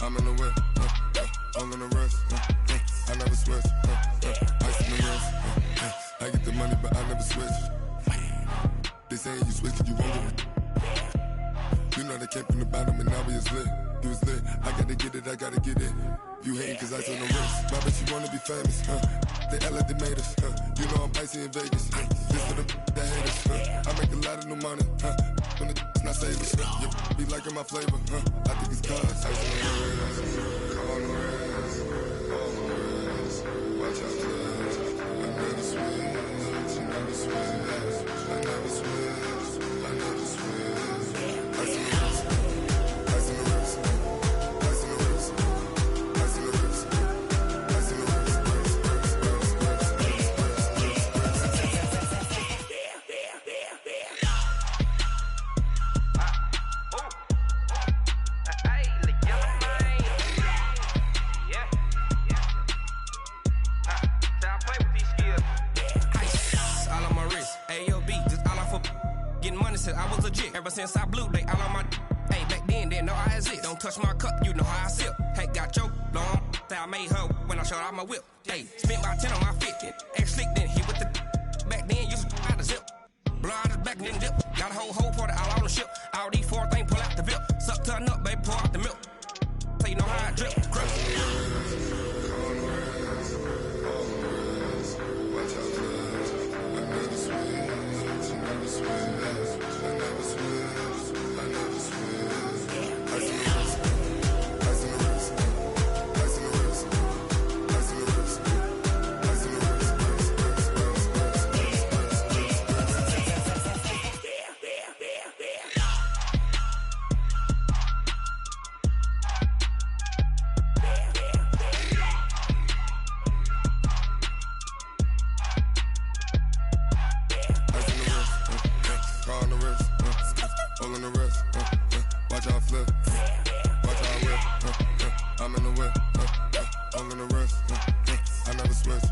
I'm in the whip, all in the rest, I never switch, ice in the wrist, I get the money but I never switch. They saying you switch 'cause you won't get it. You know they came from the bottom and now we is lit. You was lit, I gotta get it, I gotta get it. You hating 'cause ice on the wrist. My bitch, you wanna be famous, They act like they made us, You know I'm icy in Vegas, This for the that hate us, I make a lot of new money, When the not savers, yeah, be liking my flavor, I think it's cause ice on the wrist, on the wrist, on the wrist. Watch out, cuz I never switch, I never switch, I never switch, I never switch. Ice on the wrist, ice on the wrist, ice on the wrist, ice on the wrist, ice on the wrist. I was legit. Ever since I blew, they all on my. Hey, back then, didn't know I exist. Don't touch my cup, you know how I sip. Hey, got your long. I made her when I showed out my whip. Hey, spent about 10 on my fit. X slick, then hit with the. Back then, used to out the zip. Blood is back, then dip. Got a whole party all on the ship. All these four things pull out the VIP. Suck, turn up, baby, pour out the milk. So you know how I drip. Crush. Watch out, cuz I never switch, I never switch. I never switch, I never switch. Ice in the wrist, ice in the wrist, ice in the wrist, ice in the wrist, ice in the wrist. All in the rest, watch how I flip, watch how I whip, I'm in the whip, all in the rest, I never switch.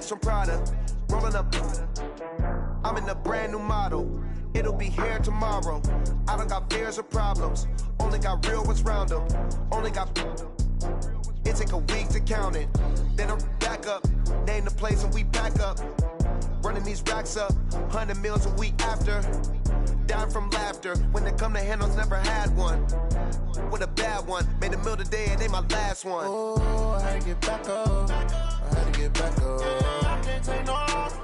From Prada, rolling up. I'm in a brand new model. It'll be here tomorrow. I don't got fears or problems. Only got real ones round them. Only got. It take a week to count it. Then I'm back up. Name the place and we pack up. Running these racks up. 100 meals a week after. Dying from laughter. When they come to handles, never had one. With a bad one. Made a meal today and they my last one. Oh, I had to get back up. I had to get back up. I can't take no off.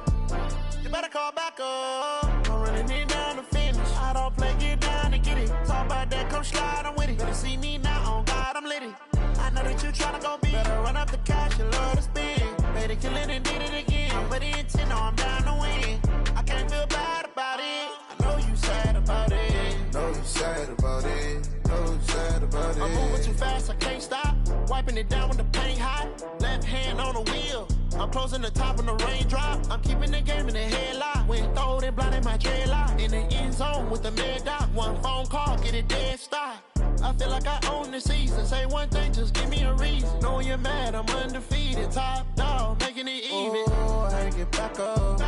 You better call back up. I'm running it down to finish. I don't play, get down to get it. Talk about that, come slide, I'm with it. Better see me now, on God, I'm litty. I know that you tryna go big. Better run up the cash, you love to spend. Better kill it and did it again. I'm with the intent, no, I'm down to win. I can't feel bad about it. I know you sad about it. Know you sad about it. Know you sad about it. I'm moving too fast, I can't stop. Wiping it down when the paint hot. Left hand on the wheel. I'm closing the top when the raindrop. I'm keeping the game in the headlock. When throwed and blinded my dreadlock. In the end zone with the mad dot. One phone call, get it dead stop. I feel like I own the season. Say one thing, just give me a reason. Knowing you're mad, I'm undefeated. Top dog, making it even. Oh, I had to get back up. I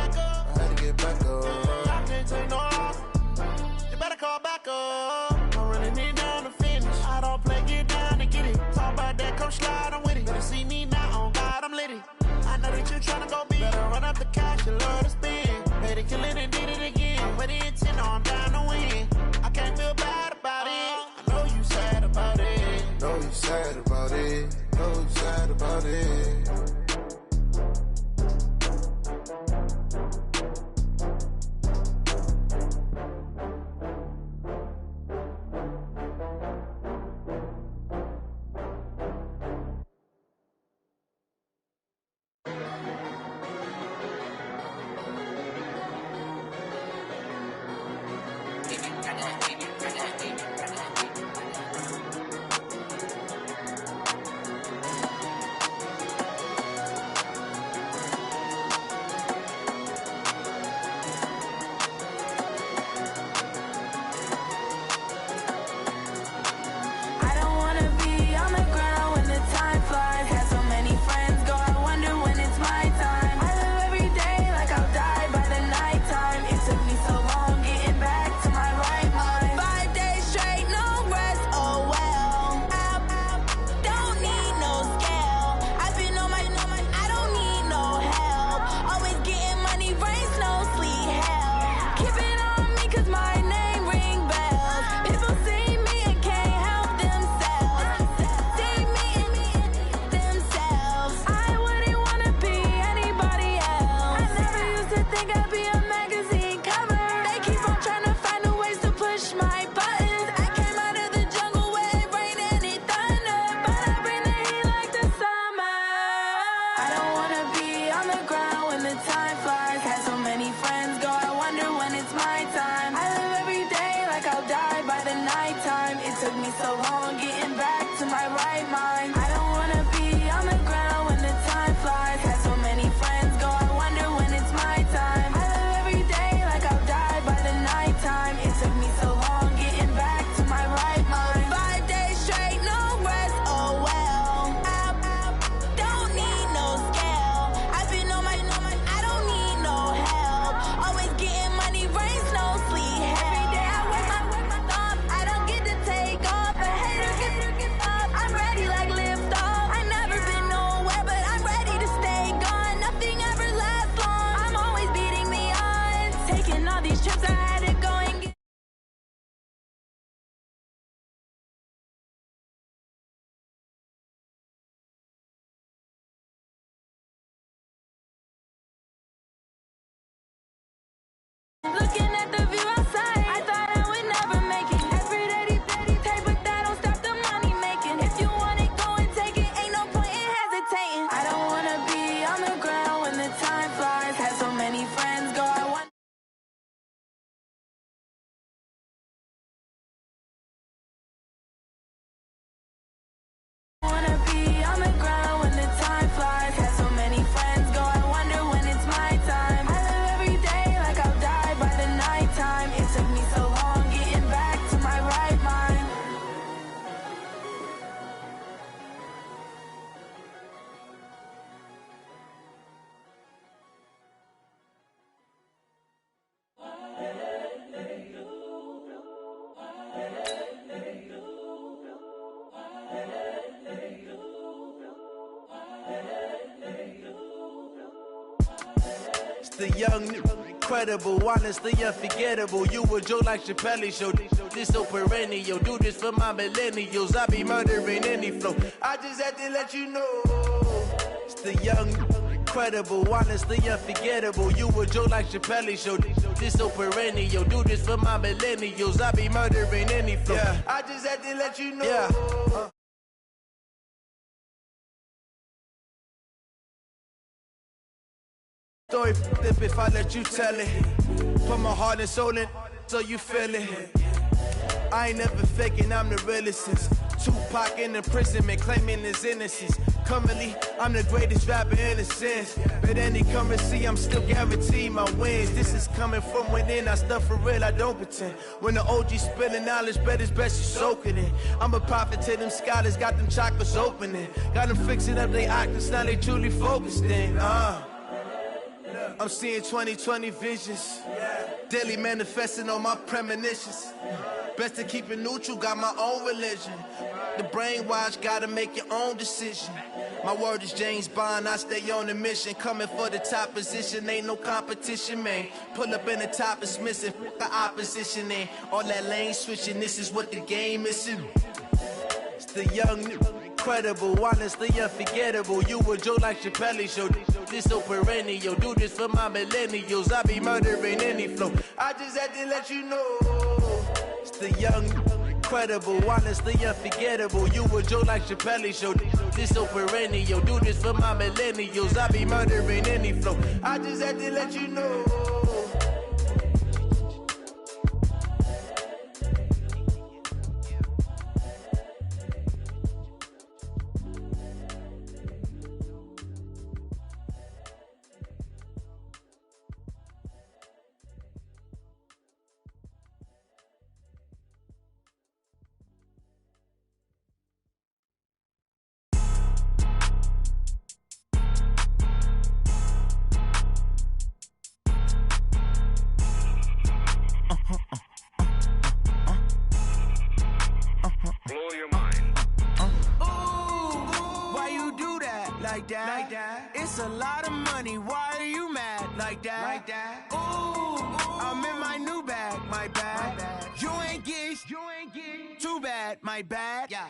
had to get back up. I can't take no off. You better call back up. I'm running it down to finish. I don't play, get down to get it. Talk about that, come slide, I'm with it. Better see me now, on God, I'm litty. I know that you tryna go big. Better run up the cash, you love to spend. Better kill it and did it again. I'm with the intent, no, I'm down to win. I can't feel bad about it. I know you sad about it. Know you sad about it. so sad about it. Looking at the view outside, I thought I would never make it. Every day they take, but that don't stop the money making. If you want it, go and take it. Ain't no point in hesitating. I don't wanna be on the ground when the time flies. Had so many friends go. I want. Wanna be on the ground when the time flies. Had so many friends go. I wonder when it's my time. I live every day like I'll die by the nighttime. It took me so long getting back to my right mind. The young, incredible, honestly unforgettable. You a joke like Chappelle Show. This so perennial. Do this for my millennials. I be murdering any flow. I just had to let you know. It's the young, incredible, honestly unforgettable. You a joke like Chappelle Show. This so perennial. Do this for my millennials. I be murdering any flow. Yeah. I just had to let you know. Yeah. Story flip if I let you tell it. Put my heart and soul in so you feel it. I ain't never faking, I'm the realest since Tupac in imprisonment claiming his innocence. Currently, I'm the greatest rapper in a sense. But any currency, I'm still guaranteed my wins. This is coming from within, I stuff for real, I don't pretend. When the OG spilling knowledge, bet it's best you soak it in. I'm a prophet to them scholars, got them chakras opening. Got them fixing up their octaves, now they truly focused in. I'm seeing 2020 visions. Daily manifesting on my premonitions. Best to keep it neutral, got my own religion. The brainwash, gotta make your own decision. My word is James Bond, I stay on a mission. Coming for the top position, ain't no competition, man. Pull up in the top, it's missing, the opposition ain't. All that lane switching, this is what the game is. It's the young, Incredible, honestly unforgettable. You a joke like Chappelle Show. This so perennial. Do this for my millennials. I be murdering any flow. I just had to let you know. It's the young, incredible, honestly unforgettable. You a joke like Chappelle Show. This so perennial. Do this for my millennials. I be murdering any flow. I just had to let you know. It's a lot of money, why are you mad like that? Ooh, I'm in my new bag, my bad. You ain't get too bad, my bad. Yeah.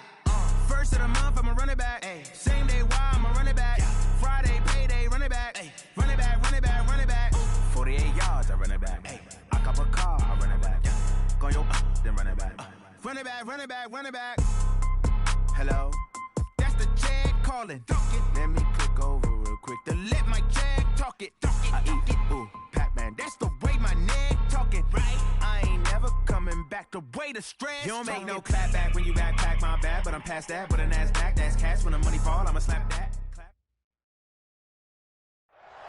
First of the month, I'ma run it back. Ay. Same day, why I'ma run it back. Yeah. Friday, payday, run it back. Ay. Run it back, run it back, run it back. 48 yards, I run it back. Ay. I cop a car, I run it back. Yeah. Go yo, then run it back. Run it back, run it back, run it back. Hello? That's the check calling. Let me click over real quick to let my check talk it. I eat it, ooh, Pac-Man. That's the way my neck talking. Right? I ain't never coming back the way the stress. You don't make no clap back when you backpack, my bad. But I'm past that, but a NASDAQ, that's cash. When the money fall, I'ma slap that.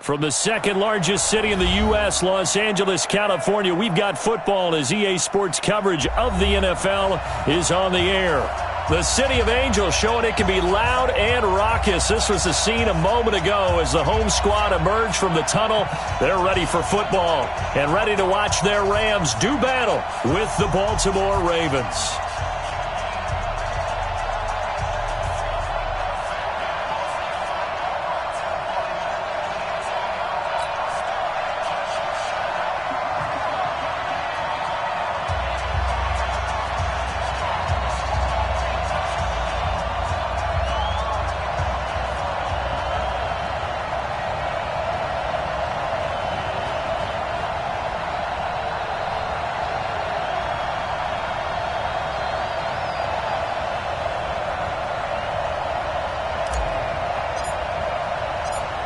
From the second largest city in the U.S., Los Angeles, California, we've got football as EA Sports coverage of the NFL is on the air. The City of Angels showing it can be loud and raucous. This was the scene a moment ago as the home squad emerged from the tunnel. They're ready for football and ready to watch their Rams do battle with the Baltimore Ravens.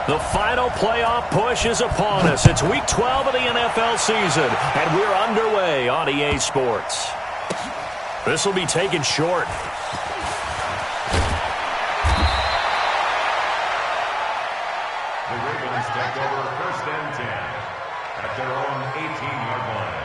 The final playoff push is upon us. It's Week 12 of the NFL season, and we're underway on EA Sports. This will be taken short. The Ravens take over 1st and 10 at their own 18-yard line.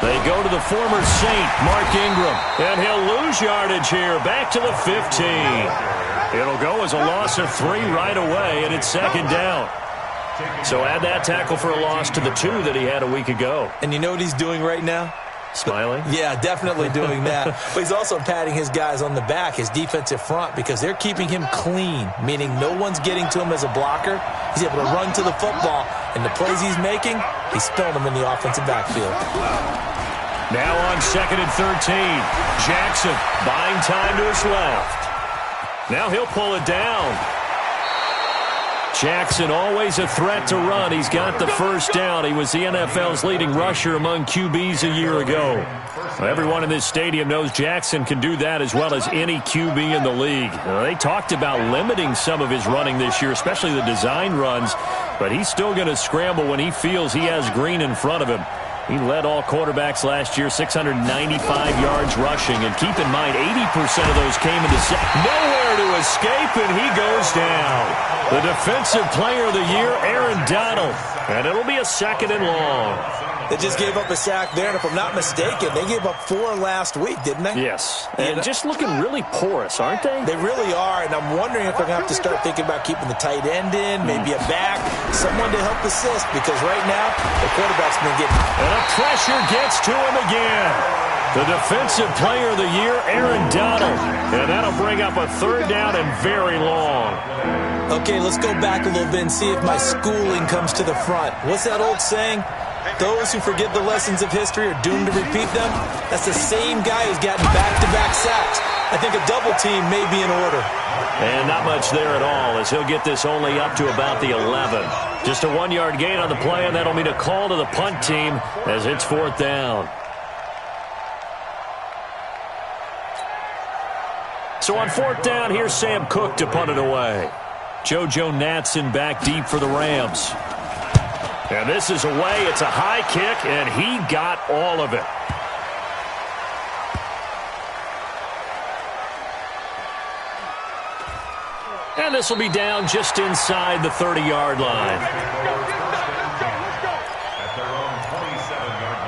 They go to the former Saint, Mark Ingram, and he'll lose yardage here, back to the 15. It'll go as a loss of 3 right away, and it's 2nd down. So add that tackle for a loss to the 2 that he had a week ago. And you know what he's doing right now? Smiling? Yeah, definitely doing that. But he's also patting his guys on the back, his defensive front, because they're keeping him clean, meaning no one's getting to him as a blocker. He's able to run to the football, and the plays he's making, he's spilling them in the offensive backfield. Now on 2nd and 13. Jackson buying time to his left. Now he'll pull it down. Jackson always a threat to run. He's got the 1st down. He was the NFL's leading rusher among QBs a year ago. Everyone in this stadium knows Jackson can do that as well as any QB in the league. They talked about limiting some of his running this year, especially the design runs, but he's still going to scramble when he feels he has green in front of him. He led all quarterbacks last year, 695 yards rushing. And keep in mind, 80% of those came into nowhere to escape, and he goes down. The defensive player of the year, Aaron Donald. And it'll be a 2nd and long. They just gave up a sack there, and if I'm not mistaken, they gave up 4 last week, didn't they? Yes, and just looking really porous, aren't they? They really are, and I'm wondering if they're going to have to start thinking about keeping the tight end in, maybe a back, someone to help assist, because right now, the quarterback's been getting... And a pressure gets to him again. The defensive player of the year, Aaron Donald. And that'll bring up a 3rd down and very long. Okay, let's go back a little bit and see if my schooling comes to the front. What's that old saying? Those who forget the lessons of history are doomed to repeat them. That's the same guy who's gotten back-to-back sacks. I think a double team may be in order. And not much there at all, as he'll get this only up to about the 11. Just a 1-yard gain on the play, and that'll mean a call to the punt team as it's 4th down. So on 4th down, here's Sam Cook to punt it away. JoJo Natson back deep for the Rams. And this is away. It's a high kick, and he got all of it. And this will be down just inside the 30-yard line. At their own 27-yard line.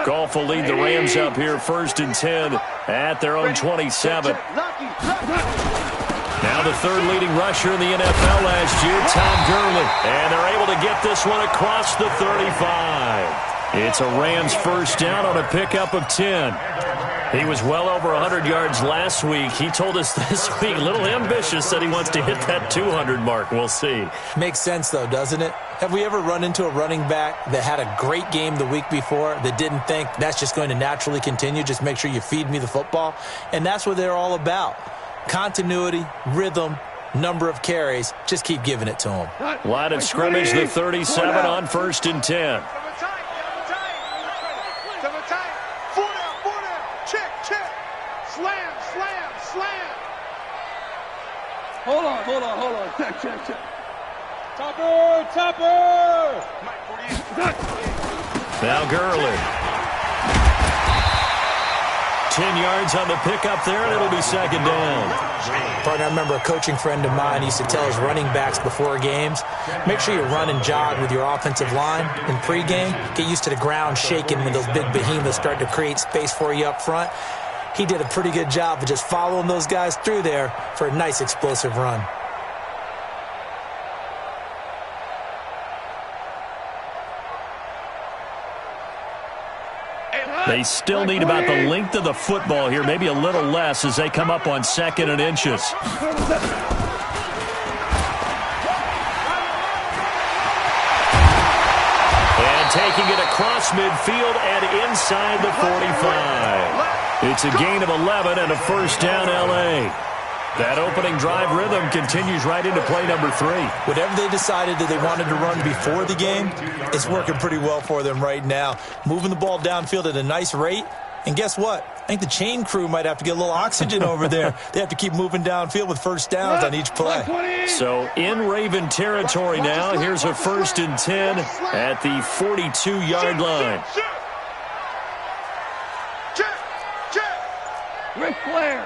Goff will lead the Rams up here 1st and 10 at their own 27. Now the 3rd leading rusher in the NFL last year, Tom Gurley. And they're able to get this one across the 35. It's a Rams 1st down on a pickup of 10. He was well over 100 yards last week. He told us this week, a little ambitious, said he wants to hit that 200 mark. We'll see. Makes sense, though, doesn't it? Have we ever run into a running back that had a great game the week before that didn't think that's just going to naturally continue? Just make sure you feed me the football. And that's what they're all about. Continuity, rhythm, number of carries. Just keep giving it to them. Line of scrimmage, the 37 on 1st and 10. Hold on. Check. Topper! Now Gurley. 10 yards on the pickup there, and it'll be 2nd down. Partner, I remember a coaching friend of mine used to tell his running backs before games, make sure you run and jog with your offensive line in pregame. Get used to the ground shaking when those big behemoths start to create space for you up front. He did a pretty good job of just following those guys through there for a nice explosive run. They still need about the length of the football here, maybe a little less as they come up on 2nd and inches. And taking it across midfield and inside the 45. It's a gain of 11 and a 1st down, L.A. That opening drive rhythm continues right into play number 3. Whatever they decided that they wanted to run before the game, it's working pretty well for them right now. Moving the ball downfield at a nice rate. And guess what? I think the chain crew might have to get a little oxygen over there. They have to keep moving downfield with 1st downs on each play. So in Raven territory now. Here's a 1st and 10 at the 42-yard line. Ric Flair.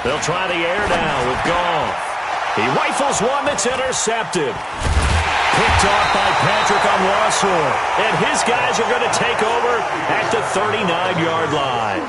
They'll try the air now with Goff. He rifles one that's intercepted. Picked off by Patrick Onwuasor. And his guys are going to take over at the 39-yard line.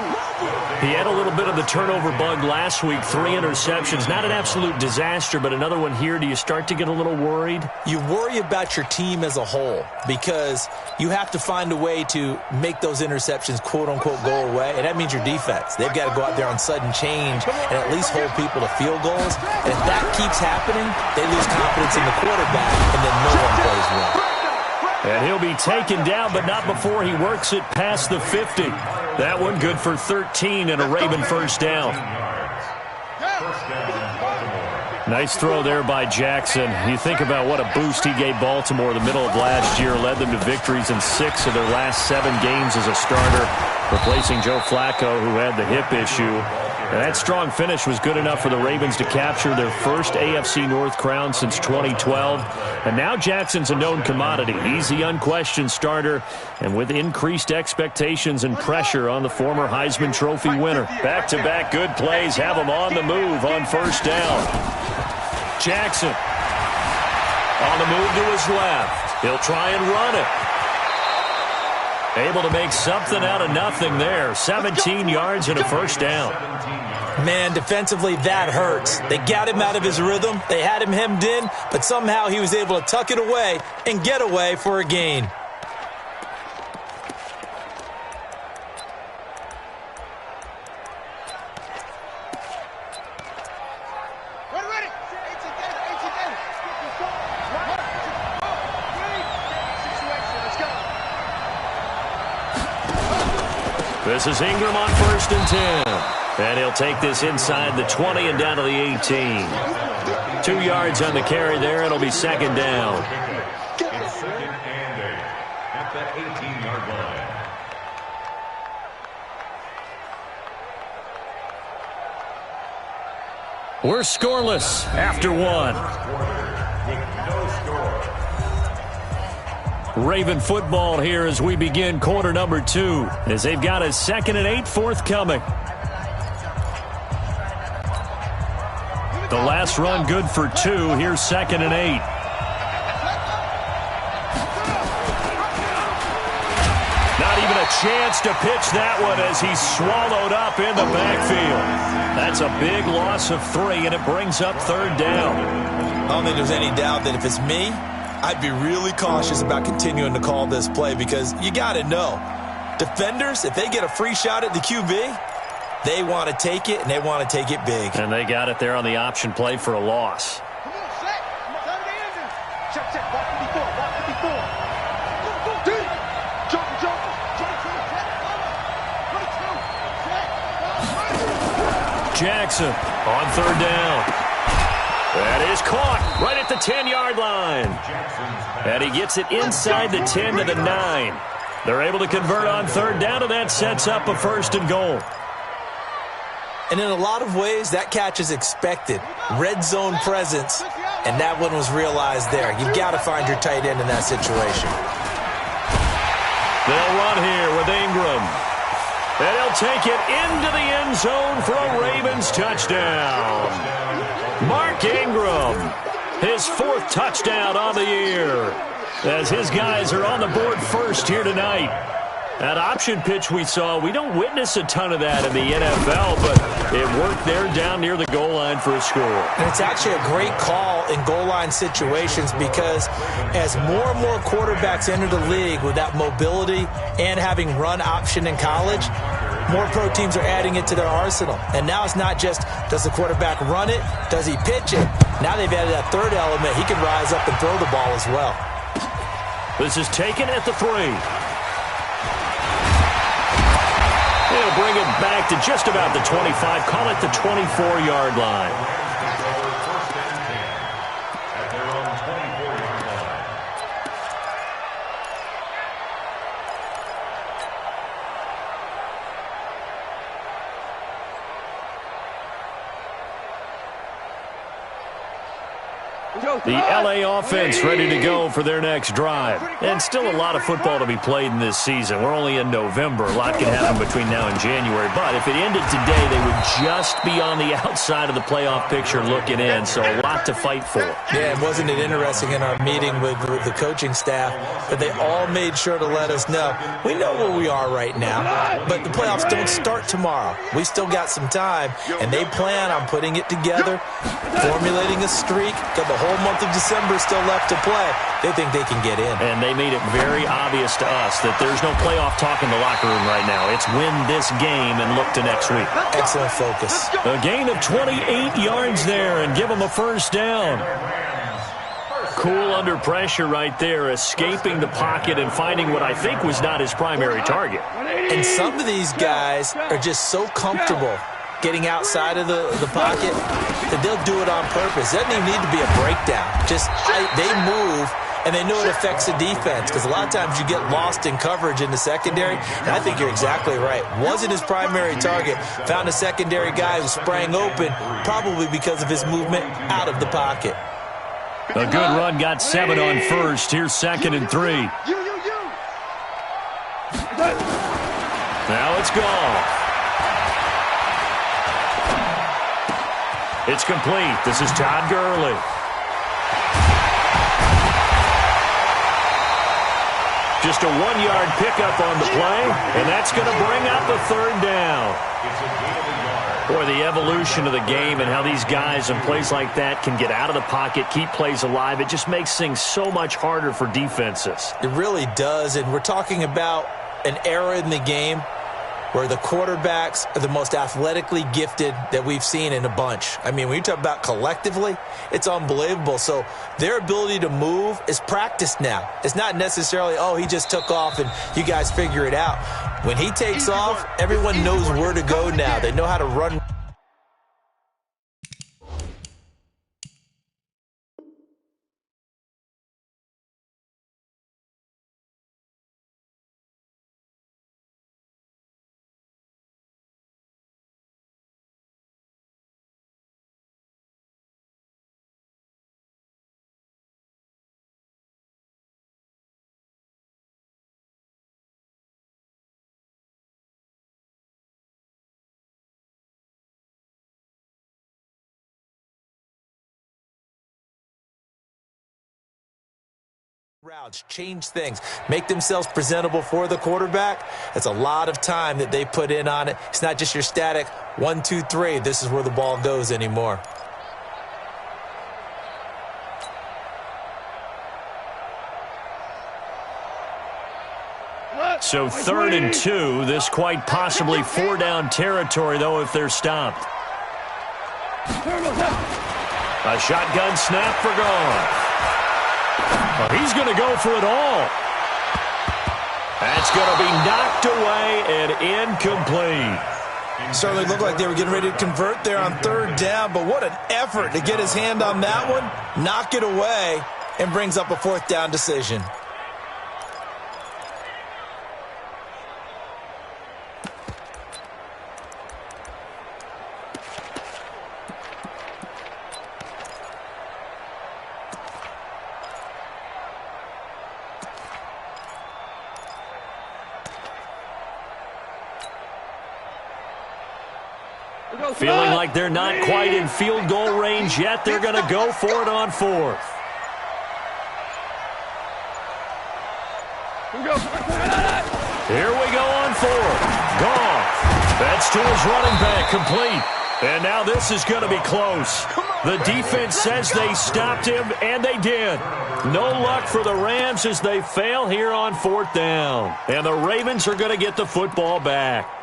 He had a little bit of the turnover bug last week. 3 interceptions. Not an absolute disaster, but another one here. Do you start to get a little worried? You worry about your team as a whole because you have to find a way to make those interceptions, quote-unquote, go away, and that means your defense. They've got to go out there on sudden change and at least hold people to field goals. And if that keeps happening, they lose confidence in the quarterback, and then no one plays well. And he'll be taken down, but not before he works it past the 50. That one good for 13 and a Raven 1st down. Nice throw there by Jackson. You think about what a boost he gave Baltimore the middle of last year, led them to victories in 6 of their last 7 games as a starter, replacing Joe Flacco, who had the hip issue. And that strong finish was good enough for the Ravens to capture their first AFC North crown since 2012. And now Jackson's a known commodity. He's the unquestioned starter, and with increased expectations and pressure on the former Heisman Trophy winner. Back-to-back good plays have him on the move on first down. Jackson on the move to his left. He'll try and run it. Able to make something out of nothing there. 17 yards and a first down. Man, defensively, that hurts. They got him out of his rhythm. They had him hemmed in, but somehow he was able to tuck it away and get away for a gain. This is Ingram on 1st and 10. And he'll take this inside the 20 and down to the 18. 2 yards on the carry there. It'll be second down. It's second and 8 at the 18-yard line. We're scoreless after one. Raven football here as we begin quarter number 2, as they've got a 2nd and 8 forthcoming. The last run good for 2. Here's 2nd and 8. Not even a chance to pitch that one as he's swallowed up in the backfield. That's a big loss of 3, and it brings up 3rd down. I don't think there's any doubt that if it's me, I'd be really cautious about continuing to call this play, because you got to know, defenders, if they get a free shot at the QB, they want to take it, and they want to take it big. And they got it there on the option play for a loss. Come on, set. Turn it in. Check. Walk to before. Jump. Jackson on 3rd down. That is caught right at the 10-yard line. And he gets it inside the 10 to the 9. They're able to convert on 3rd down, and that sets up a 1st and goal. And in a lot of ways, that catch is expected. Red zone presence, and that one was realized there. You've got to find your tight end in that situation. They'll run here with Ingram. And he'll take it into the end zone for a Ravens touchdown. Mark Ingram, his 4th touchdown on the year, as his guys are on the board first here tonight. That option pitch we saw, we don't witness a ton of that in the NFL, but it worked there down near the goal line for a score. And it's actually a great call in goal line situations, because as more and more quarterbacks enter the league with that mobility and having run option in college, more pro teams are adding it to their arsenal. And now it's not just, does the quarterback run it? Does he pitch it? Now they've added that 3rd element. He can rise up and throw the ball as well. This is taken at the 3. They'll bring it back to just about the 25. Call it the 24-yard line. At their own 24-yard line. The LA offense ready to go for their next drive. And still a lot of football to be played in this season. We're only in November. A lot can happen between now and January. But if it ended today, they would just be on the outside of the playoff picture looking in. So a lot to fight for. Yeah, and wasn't it interesting in our meeting with the coaching staff that they all made sure to let us know, we know where we are right now, but the playoffs don't start tomorrow. We still got some time, and they plan on putting it together, formulating a streak, got the whole month of December still left to play. They think they can get in. And they made it very obvious to us that there's no playoff talk in the locker room right now. It's win this game and look to next week. Excellent focus. A gain of 28 yards there and give them a 1st down. Cool under pressure right there, escaping the pocket and finding what I think was not his primary target. And some of these guys are just so comfortable getting outside of the pocket that they'll do it on purpose. Doesn't even need to be a breakdown. Just they move and they know it affects the defense because a lot of times you get lost in coverage in the secondary, and I think you're exactly right. Wasn't his primary target. Found a secondary guy who sprang open, probably because of his movement out of the pocket. A good run got 7 on first. Here's 2nd and 3. Now it's gone. It's complete. This is Todd Gurley. Just a 1-yard pickup on the play, and that's going to bring up a 3rd down. Boy, the evolution of the game and how these guys in plays like that can get out of the pocket, keep plays alive, it just makes things so much harder for defenses. It really does, and we're talking about an era in the game where the quarterbacks are the most athletically gifted that we've seen in a bunch. I mean, when you talk about collectively, it's unbelievable. So their ability to move is practiced now. It's not necessarily, oh, he just took off and you guys figure it out. When he takes off, everyone knows where to go now. They know how to run. Routes, change things, make themselves presentable for the quarterback. It's a lot of time that they put in on it. It's not just your static 1, 2, 3. This is where the ball goes anymore. So 3rd and 2. This quite possibly 4-down territory, though, if they're stopped. A shotgun snap for Goff. Well, he's going to go for it all. That's going to be knocked away and incomplete. Certainly looked like they were getting ready to convert there on 3rd down, but what an effort to get his hand on that one, knock it away, and brings up a 4th down decision. Feeling like they're not quite in field goal range yet. They're going to go for it on 4th. Here we go on 4th. Goff. That's to his running back, complete. And now this is going to be close. The defense says they stopped him, and they did. No luck for the Rams as they fail here on 4th down. And the Ravens are going to get the football back.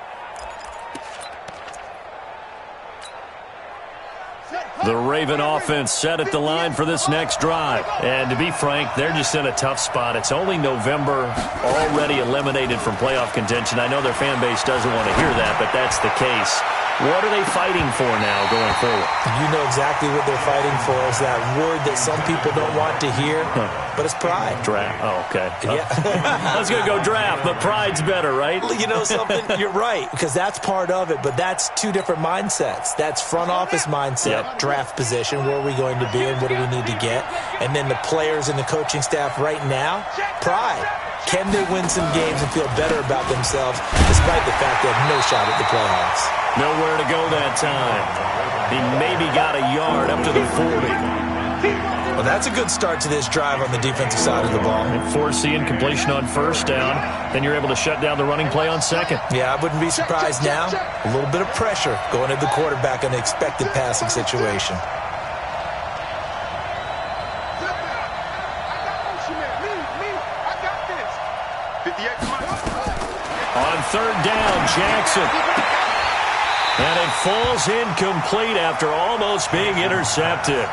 The Raven offense set at the line for this next drive. And to be frank, they're just in a tough spot. It's only November, already eliminated from playoff contention. I know their fan base doesn't want to hear that, but that's the case. What are they fighting for now going forward? You know exactly what they're fighting for. Is that word that some people don't want to hear, but it's pride. Draft. Oh, okay. Yeah. I was going to go draft, but pride's better, right? You know something? You're right, because that's part of it, but that's two different mindsets. That's front office mindset, draft position, where are we going to be and what do we need to get? And then the players and the coaching staff right now, pride. Can they win some games and feel better about themselves despite the fact they have no shot at the playoffs? Nowhere to go that time. He maybe got a yard up to the 40. Well, that's a good start to this drive on the defensive side of the ball. And forcing incompletion on 1st down, then you're able to shut down the running play on 2nd. Yeah, I wouldn't be surprised now. A little bit of pressure going at the quarterback in the expected passing situation. On 3rd down, Jackson. And it falls incomplete after almost being intercepted.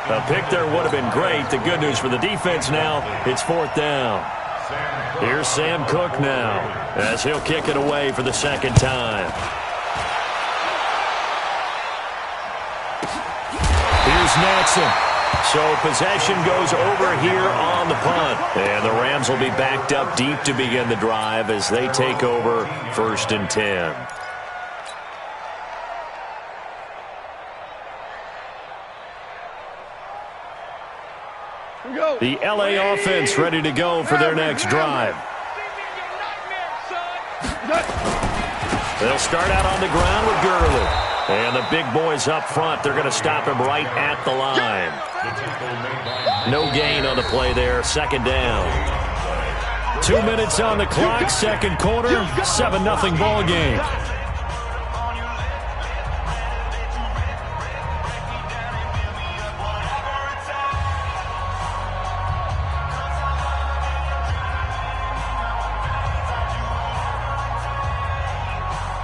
A pick there would have been great. The good news for the defense now, it's 4th down. Here's Sam Cook now as he'll kick it away for the 2nd time. Here's Natson. So possession goes over here on the punt. And the Rams will be backed up deep to begin the drive as they take over 1st and 10. The LA offense ready to go for their next drive. They'll start out on the ground with Gurley. And the big boys up front, they're going to stop him right at the line. No gain on the play there, 2nd down. 2 minutes on the clock, 2nd quarter, 7-0 ball game.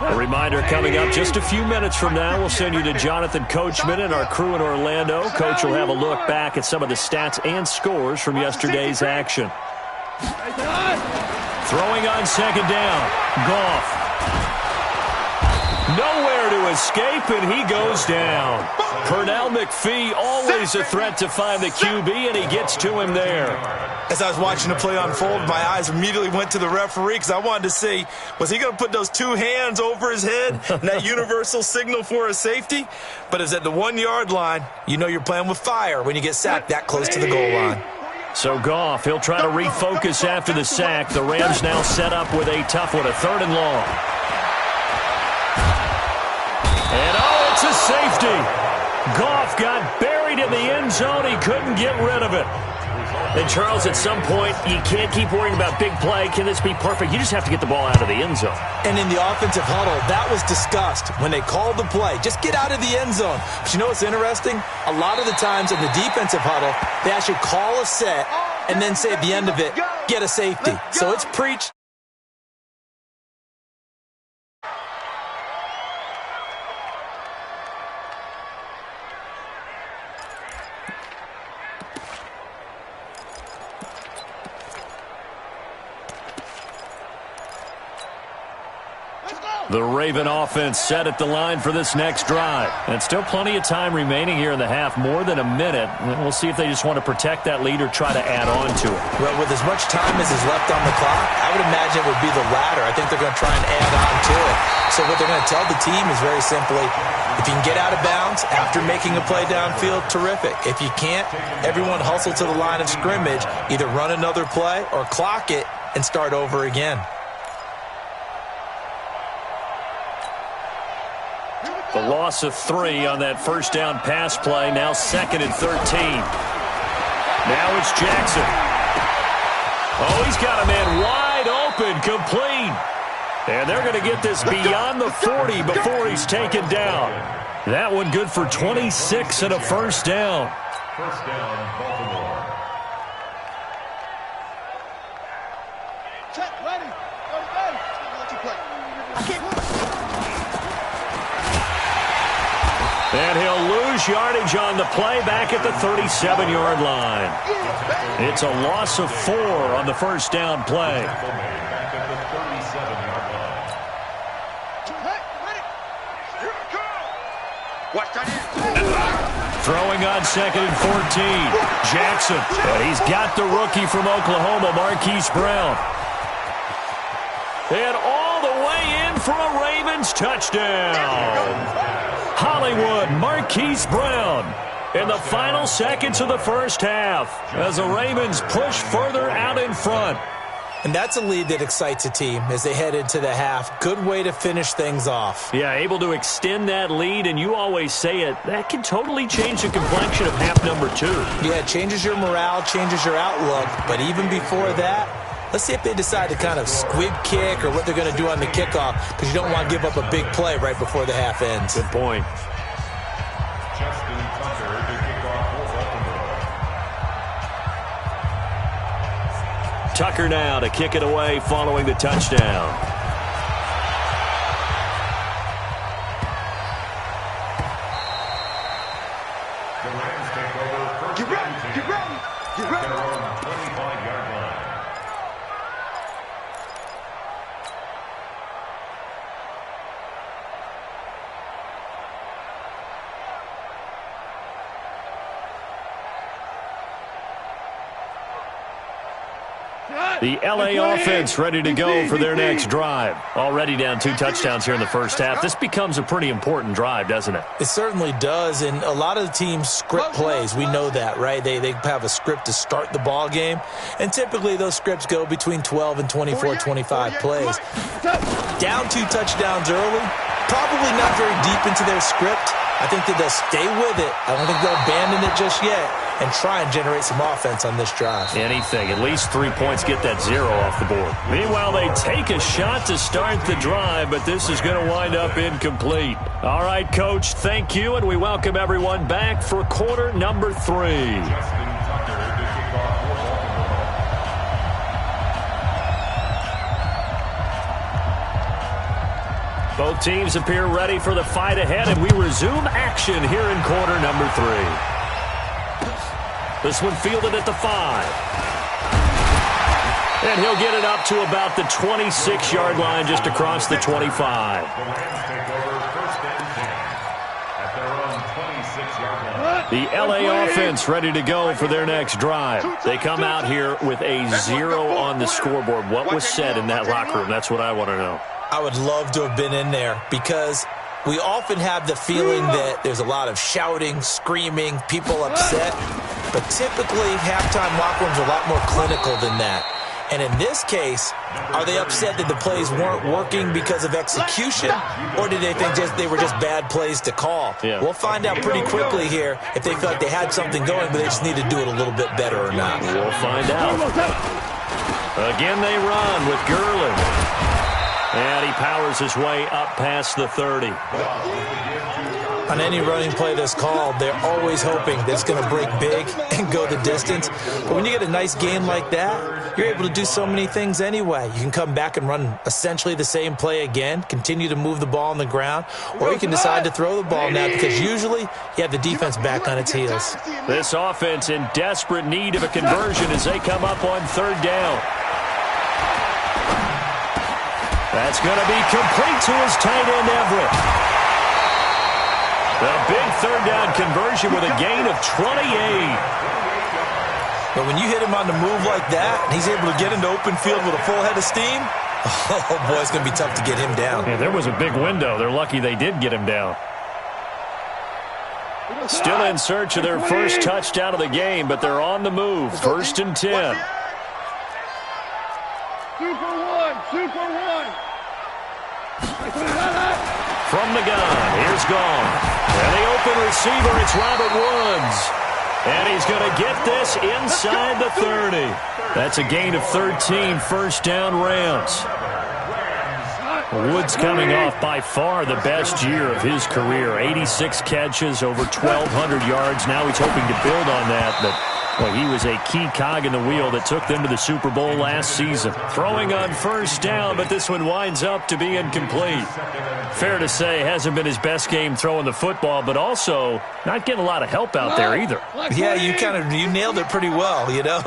A reminder coming up just a few minutes from now, we'll send you to Jonathan Coachman and our crew in Orlando. Coach will have a look back at some of the stats and scores from yesterday's action. Throwing on 2nd down, Goff. Nowhere to escape, and he goes down. Pernell McPhee, always a threat to find the QB, and he gets to him there. As I was watching the play unfold, my eyes immediately went to the referee because I wanted to see, was he going to put those 2 hands over his head and that universal signal for a safety? But it's at the 1-yard line. You know you're playing with fire when you get sacked that close to the goal line. So Goff, he'll try to refocus after the sack. The Rams now set up with a tough one, a 3rd and long. And oh, it's a safety. Goff got buried in the end zone. He couldn't get rid of it. And, Charles, at some point, you can't keep worrying about big play. Can this be perfect? You just have to get the ball out of the end zone. And in the offensive huddle, that was discussed when they called the play. Just get out of the end zone. But you know what's interesting? A lot of the times in the defensive huddle, they actually call a set and then say at the end of it, get a safety. So it's preached. The Raven offense set at the line for this next drive. And still plenty of time remaining here in the half, more than a minute. We'll see if they just want to protect that lead or try to add on to it. Well, with as much time as is left on the clock, I would imagine it would be the latter. I think they're going to try and add on to it. So what they're going to tell the team is very simply, if you can get out of bounds after making a play downfield, terrific. If you can't, everyone hustle to the line of scrimmage, either run another play or clock it and start over again. The loss of 3 on that 1st down pass play. Now 2nd and 13. Now it's Jackson. Oh, he's got a man wide open, complete. And they're going to get this beyond the 40 before he's taken down. That one good for 26 and a 1st down. 1st down, Baltimore. Check, ready. Let you play. I can't. And he'll lose yardage on the play back at the 37-yard line. It's a loss of 4 on the 1st down play. Back at the 37-yard line. Throwing on 2nd and 14. Jackson. And he's got the rookie from Oklahoma, Marquise Brown. And all the way in for a Ravens touchdown. Hollywood, Marquise Brown in the final seconds of the 1st half as the Ravens push further out in front. And that's a lead that excites a team as they head into the half. Good way to finish things off. Yeah, able to extend that lead, and you always say it, that can totally change the complexion of half number 2. Yeah, it changes your morale, changes your outlook, but even before that, let's see if they decide to kind of squib kick or what they're going to do on the kickoff, because you don't want to give up a big play right before the half ends. Good point. Justin Tucker to kick off for Baltimore. Tucker now to kick it away following the touchdown. The Rams take over 1st and 10. Get ready. At their own 25-yard line. The LA offense ready to go for their next drive. Already down 2 touchdowns here in the first half. This becomes a pretty important drive, doesn't it? It certainly does, and a lot of the teams script plays. We know that, right? They have a script to start the ball game, and typically those scripts go between 12 and 24, 25 plays. Down 2 touchdowns early, probably not very deep into their script. I think that they'll stay with it. I don't think they'll abandon it just yet and try and generate some offense on this drive. Anything. At least 3 points, get that 0 off the board. Meanwhile, they take a shot to start the drive, but this is going to wind up incomplete. All right, Coach, thank you, and we welcome everyone back for quarter number 3. Both teams appear ready for the fight ahead, and we resume action here in quarter number 3. This one fielded at the 5. And he'll get it up to about the 26-yard line, just across the 25. The Rams take over first and 10 at their own 26-yard line. The LA offense ready to go for their next drive. They come out here with a 0 on the scoreboard. What was said in that locker room? That's what I want to know. I would love to have been in there because we often have the feeling that there's a lot of shouting, screaming, people upset. But typically, halftime locker rooms are a lot more clinical than that. And in this case, are they upset that the plays weren't working because of execution, or did they think they were just bad plays to call? Yeah. We'll find out pretty quickly here if they feel like they had something going, but they just need to do it a little bit better or not. We'll find out. Again, they run with Gurley. And he powers his way up past the 30. On any running play that's called, they're always hoping that it's going to break big and go the distance. But when you get a nice game like that, you're able to do so many things anyway. You can come back and run essentially the same play again, continue to move the ball on the ground, or you can decide to throw the ball now because usually you have the defense back on its heels. This offense in desperate need of a conversion as they come up on 3rd down. That's going to be complete to his tight end, Everett. The big 3rd down conversion with a gain of 28. But when you hit him on the move like that, and he's able to get into open field with a full head of steam, oh, boy, it's going to be tough to get him down. Yeah, there was a big window. They're lucky they did get him down. Still in search of their first touchdown of the game, but they're on the move. 1st and 10. Super one. From the gun, here's Gone. And the open receiver, it's Robert Woods. And he's going to get this inside the 30. That's a gain of 13, 1st down Rams. Woods coming off by far the best year of his career. 86 catches, over 1,200 yards. Now he's hoping to build on that, but well, he was a key cog in the wheel that took them to the Super Bowl last season. Throwing on 1st down, but this one winds up to be incomplete. Fair to say, hasn't been his best game throwing the football, but also not getting a lot of help out there either. Yeah, you nailed it pretty well, you know.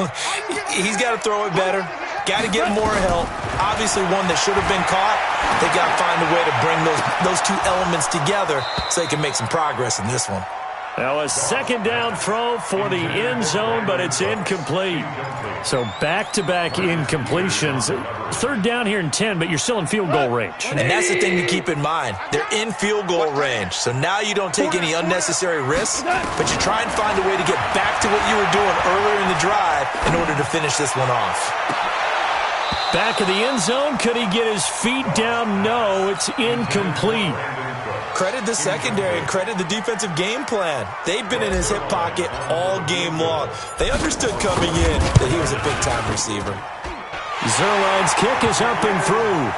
He's got to throw it better. Got to get more help. Obviously one that should have been caught. They got to find a way to bring those 2 elements together so they can make some progress in this one. Now a 2nd down throw for the end zone, but it's incomplete. So back-to-back incompletions. 3rd down here in 10, but you're still in field goal range. And that's the thing to keep in mind. They're in field goal range. So now you don't take any unnecessary risks, but you try and find a way to get back to what you were doing earlier in the drive in order to finish this one off. Back of the end zone. Could he get his feet down? No, it's incomplete. Credit the secondary and credit the defensive game plan. They've been in his hip pocket all game long. They understood coming in that he was a big-time receiver. Zuerlein's kick is up and through.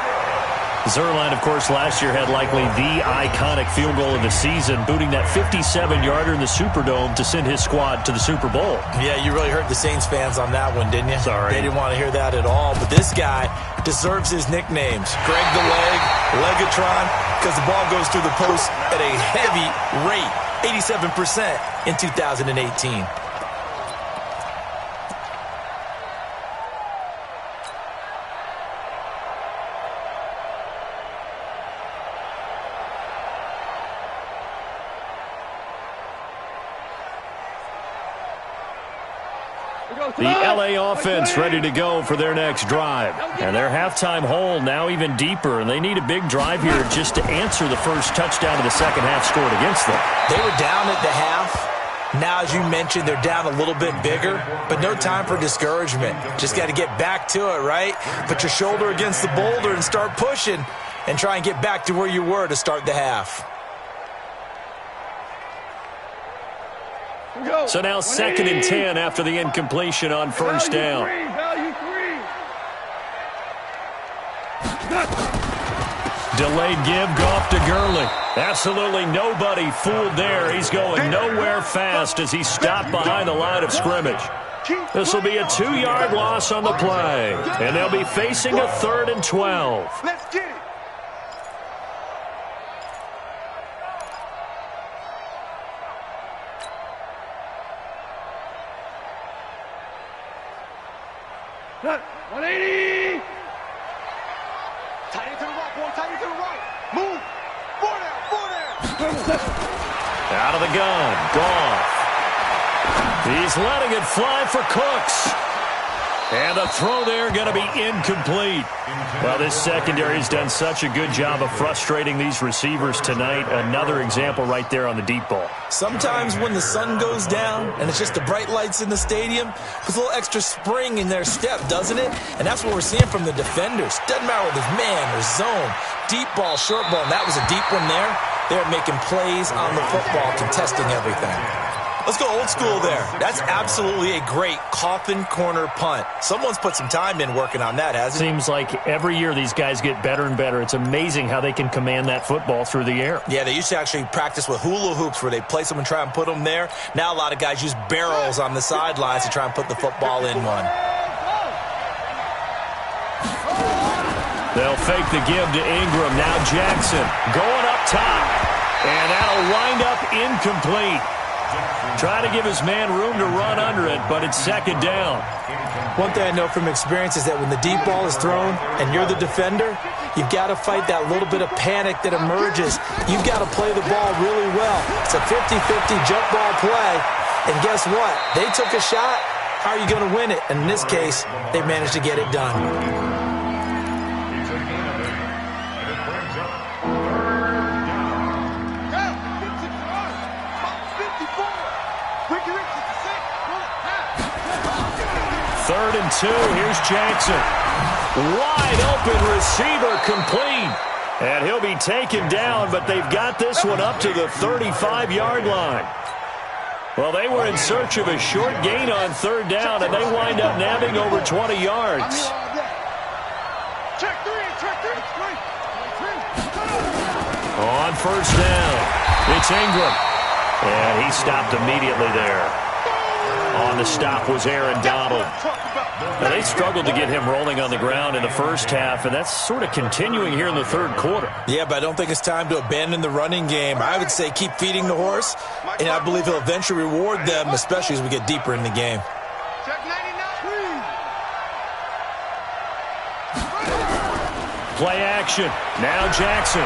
Zuerlein, of course, last year had likely the iconic field goal of the season, booting that 57-yarder in the Superdome to send his squad to the Super Bowl. Yeah, you really hurt the Saints fans on that one, didn't you? Sorry. They didn't want to hear that at all. But this guy deserves his nicknames. Greg the Leg, Legatron, because the ball goes through the post at a heavy rate, 87% in 2018. The LA offense ready to go for their next drive. And their halftime hole now even deeper, and they need a big drive here just to answer the first touchdown of the second half scored against them. They were down at the half. Now, as you mentioned, they're down a little bit bigger, but no time for discouragement. Just got to get back to it, right? Put your shoulder against the boulder and start pushing and try and get back to where you were to start the half. So now 2nd and 10 after the incompletion on first down. Delayed give, Goff to Gurley. Absolutely nobody fooled there. He's going nowhere fast as he stopped behind the line of scrimmage. This will be a 2-yard loss on the play, and they'll be facing a 3rd and 12. Let's get it. Cut. 180. Tight into the right, boy. Tight into the right. Move. 4 down. Out of the gun. Goff. He's letting it fly for Cooks. And the throw there going to be incomplete. Well, this secondary's done such a good job of frustrating these receivers tonight. Another example right there on the deep ball. Sometimes when the sun goes down and it's just the bright lights in the stadium, puts a little extra spring in their step, doesn't it? And that's what we're seeing from the defenders. Doesn't matter whether it's man or zone, deep ball, short ball, and that was a deep one there. They're making plays on the football, contesting everything. Let's go old school there. That's absolutely a great coffin corner punt. Someone's put some time in working on that, hasn't it? Seems like every year these guys get better and better. It's amazing how they can command that football through the air. Yeah, they used to actually practice with hula hoops where they place them and try and put them there. Now a lot of guys use barrels on the sidelines to try and put the football in one. They'll fake the give to Ingram. Now Jackson going up top. And that'll wind up incomplete. Try to give his man room to run under it, but it's 2nd down. One thing I know from experience is that when the deep ball is thrown and you're the defender, you've got to fight that little bit of panic that emerges. You've got to play the ball really well. It's a 50-50 jump ball play. And guess what? They took a shot. How are you going to win it? And in this case, they managed to get it done. Third and 2. Here's Jackson. Wide open receiver complete. And he'll be taken down, but they've got this one up to the 35-yard line. Well, they were in search of a short gain on 3rd down, and they wind up nabbing over 20 yards. On first down, it's Ingram. And he stopped immediately there. On the stop was Aaron Donald. Now, they struggled to get him rolling on the ground in the first half, and that's sort of continuing here in the 3rd quarter. Yeah, but I don't think it's time to abandon the running game. I would say keep feeding the horse, and I believe he'll eventually reward them, especially as we get deeper in the game. Play action. Now Jackson.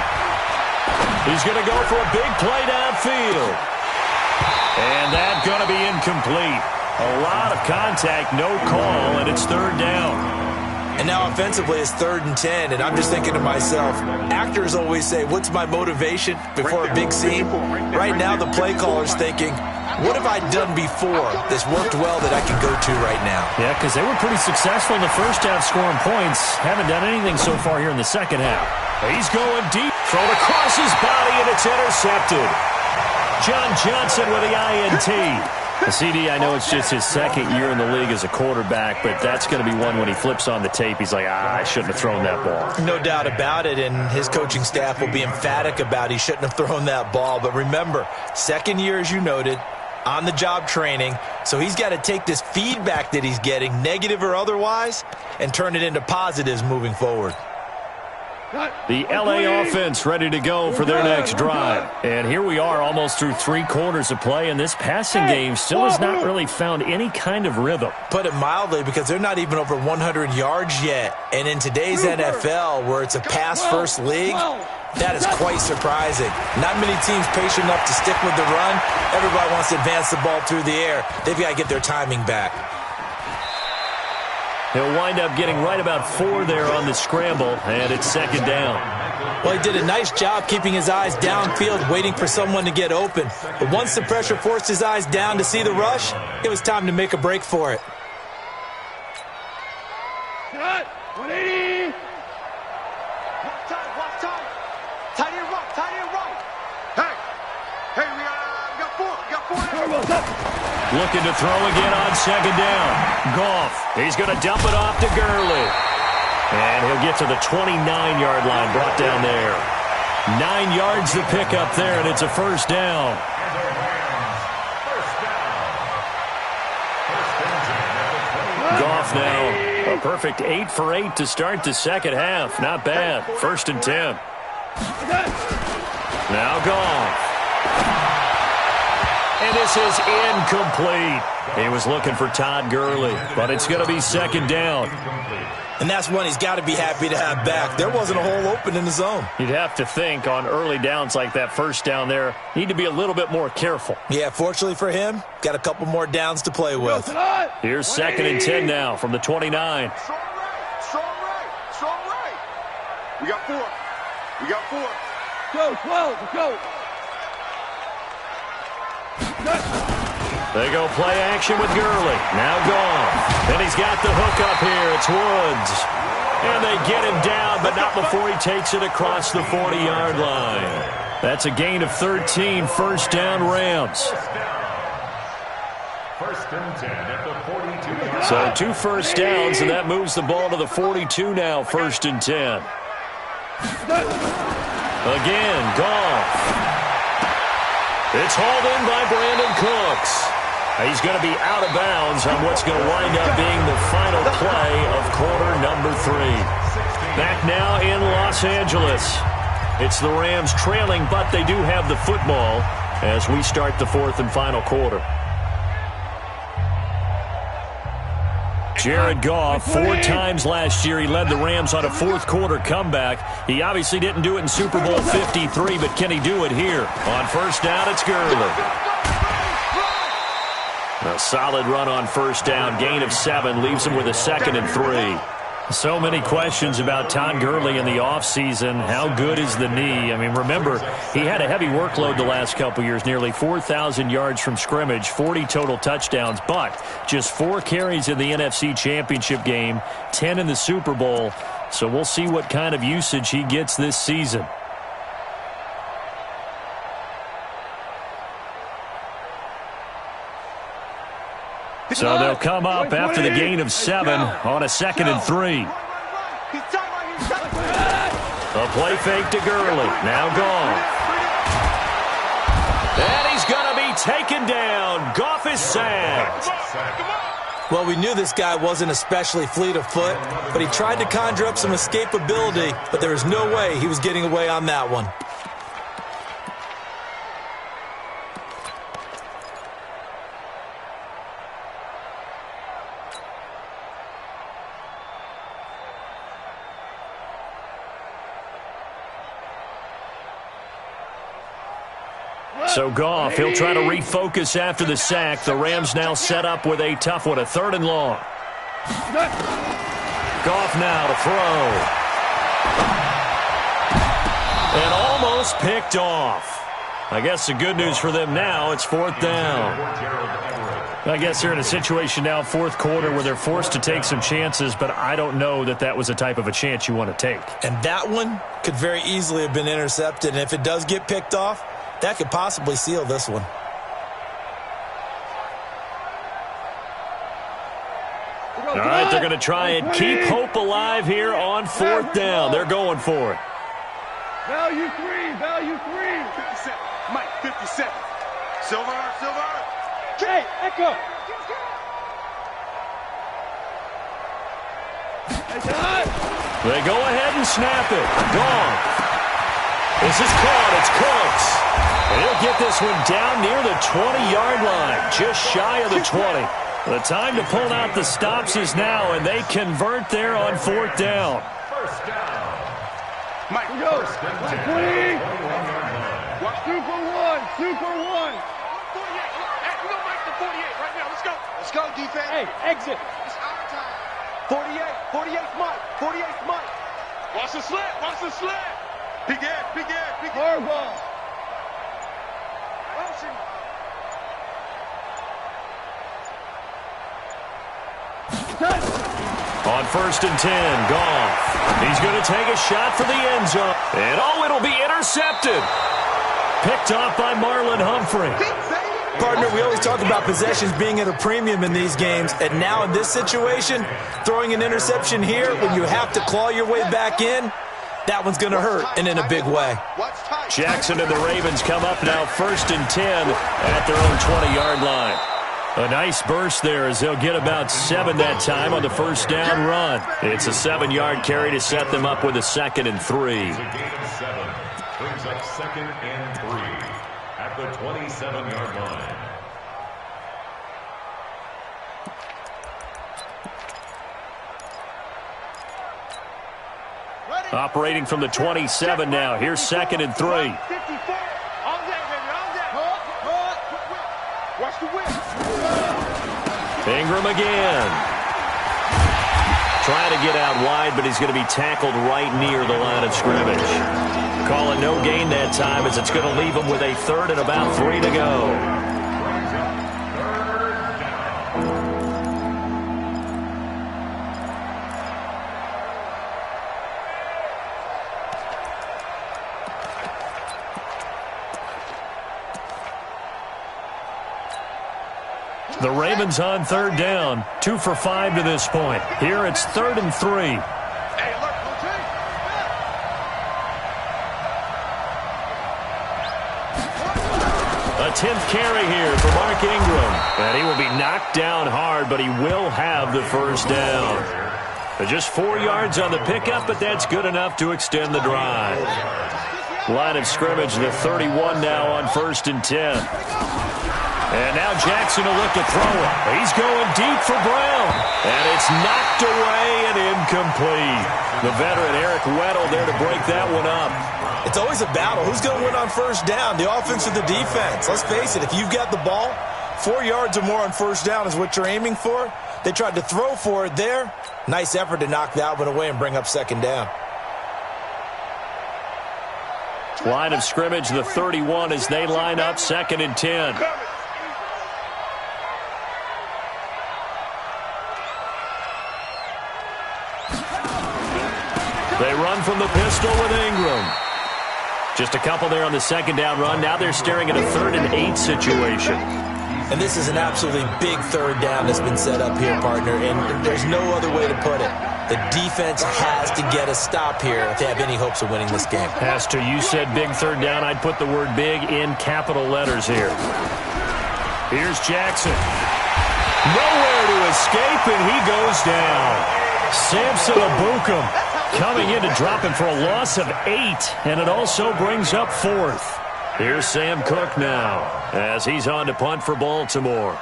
He's going to go for a big play downfield. And that's going to be incomplete. A lot of contact, no call, and it's 3rd down. And now offensively it's 3rd and 10, and I'm just thinking to myself, actors always say, what's my motivation before a big scene? Right now the play caller's thinking, what have I done before that's worked well that I can go to right now? Yeah, because they were pretty successful in the first half scoring points. Haven't done anything so far here in the second half. He's going deep. Thrown across his body, and it's intercepted. John Johnson with the INT. The CD, I know it's just his 2nd year in the league as a quarterback, but that's going to be one when he flips on the tape. He's like, I shouldn't have thrown that ball. No doubt about it, and his coaching staff will be emphatic about he shouldn't have thrown that ball. But remember, 2nd year, as you noted, on-the-job training, so he's got to take this feedback that he's getting, negative or otherwise, and turn it into positives moving forward. The LA offense ready to go for their next drive. And here we are almost through 3 quarters of play, and this passing game still has not really found any kind of rhythm. Put it mildly, because they're not even over 100 yards yet. And in today's NFL, where it's a pass-first league, that is quite surprising. Not many teams patient enough to stick with the run. Everybody wants to advance the ball through the air. They've got to get their timing back. He'll wind up getting right about 4 there on the scramble, and it's second down. Well, he did a nice job keeping his eyes downfield, waiting for someone to get open. But once the pressure forced his eyes down to see the rush, it was time to make a break for it. Cut! 180! Watch time. Tight end right. Hey, we got 4. Looking to throw again on second down. Goff, he's going to dump it off to Gurley. And he'll get to the 29-yard line, brought down there. 9 yards to pick up there, and it's a first down. Goff now, a perfect 8 for 8 to start the second half. Not bad. 1st and 10. Now Goff. And this is incomplete. He was looking for Todd Gurley, but it's going to be second down. And that's one he's got to be happy to have back. There wasn't a hole open in the zone. You'd have to think on early downs like that first down there, need to be a little bit more careful. Yeah, fortunately for him, got a couple more downs to play with. Here's 2nd and 10 now from the 29. Strong right. We got 4. Go, 12, go. They go play action with Gurley. Now Goff. And he's got the hook up here. It's Woods. And they get him down, but not before he takes it across the 40-yard line. That's a gain of 13. First down, Rams. 1st and 10 at the 42. So 2 first downs, and that moves the ball to the 42 now. 1st and 10. Again, Goff. It's hauled in by Brandon Cooks. He's going to be out of bounds on what's going to wind up being the final play of quarter number 3. Back now in Los Angeles. It's the Rams trailing, but they do have the football as we start the 4th and final quarter. Jared Goff, 4 times last year, he led the Rams on a 4th quarter comeback. He obviously didn't do it in Super Bowl 53, but can he do it here? On first down, it's Gurley. A solid run on first down, gain of 7, leaves him with a 2nd and 3. So many questions about Todd Gurley in the offseason. How good is the knee? I mean, remember, he had a heavy workload the last couple years, nearly 4,000 yards from scrimmage, 40 total touchdowns, but just 4 carries in the NFC Championship game, 10 in the Super Bowl. So we'll see what kind of usage he gets this season. So they'll come up after the gain of 7 on a 2nd and 3. A play fake to Gurley. Now Goff. And he's going to be taken down. Goff is sacked. Well, we knew this guy wasn't especially fleet of foot, but he tried to conjure up some escapability, but there was no way he was getting away on that one. So Goff, he'll try to refocus after the sack. The Rams now set up with a tough one, a 3rd and long. Goff now to throw. And almost picked off. I guess the good news for them now, it's 4th down. I guess they're in a situation now, 4th quarter, where they're forced to take some chances, but I don't know that that was the type of a chance you want to take. And that one could very easily have been intercepted, and if it does get picked off, that could possibly seal this one. All right, they're going to try and keep hope alive here on 4th down. They're going for it. Value 3. 57. Mike, 57. Silver. Hey, Echo. They go ahead and snap it. Gone. This is caught. It's Cooks. And he'll get this one down near the 20-yard line, just shy of the 20. The time to pull out the stops is now, and they convert there on 4th down. First down. Mike, Go. 1st and 10. 20. 21-yard line. Super 1. 48. Hey, we don't like the 48 right now. Let's go. Let's go, defense. Hey, exit. It's our time. 48's Mike. 48's Mike. Watch the slant. Watch the slant. Peek in. Peek in. Peek in. Harbaugh. Wilson. On 1st and 10, Goff. He's going to take a shot for the end zone. And it'll be intercepted. Picked off by Marlon Humphrey. Partner, we always talk about possessions being at a premium in these games, and now in this situation, throwing an interception here when you have to claw your way back in, that one's going to hurt, and in a big way. Jackson and the Ravens come up now 1st and 10 at their own 20-yard line. A nice burst there as they'll get about 7 that time on the first down run. It's a 7-yard carry to set them up with a 2nd and 3. It's a gain of 7. Brings up 2nd and 3 at the 27-yard line. Operating from the 27 now. Here's 2nd and 3. 54. On that, baby. On that. Watch the whip. Ingram again. Trying to get out wide, but he's going to be tackled right near the line of scrimmage. Call it no gain that time as it's going to leave him with a 3rd and about 3 to go. The Ravens on 3rd down, 2 for 5 to this point. Here it's 3rd and 3. A 10th carry here for Mark Ingram. And he will be knocked down hard, but he will have the first down. Just 4 yards on the pickup, but that's good enough to extend the drive. Line of scrimmage, the 31 now on 1st and 10. And now Jackson will look to throw it. He's going deep for Brown. And it's knocked away and incomplete. The veteran Eric Weddle there to break that one up. It's always a battle. Who's going to win on first down, the offense or the defense? Let's face it, if you've got the ball, 4 yards or more on first down is what you're aiming for. They tried to throw for it there. Nice effort to knock that one away and bring up 2nd down. Line of scrimmage, the 31 as they line up 2nd and 10. They run from the pistol with Ingram. Just a couple there on the 2nd down run. Now they're staring at a 3rd and 8 situation. And this is an absolutely big 3rd down that's been set up here, partner, and there's no other way to put it. The defense has to get a stop here if they have any hopes of winning this game. Has to. You said big 3rd down. I'd put the word big in capital letters here. Here's Jackson. Nowhere to escape, and he goes down. Samson Ebukam coming in to drop him for a loss of 8, and it also brings up 4th. Here's Sam Cook now as he's on to punt for Baltimore.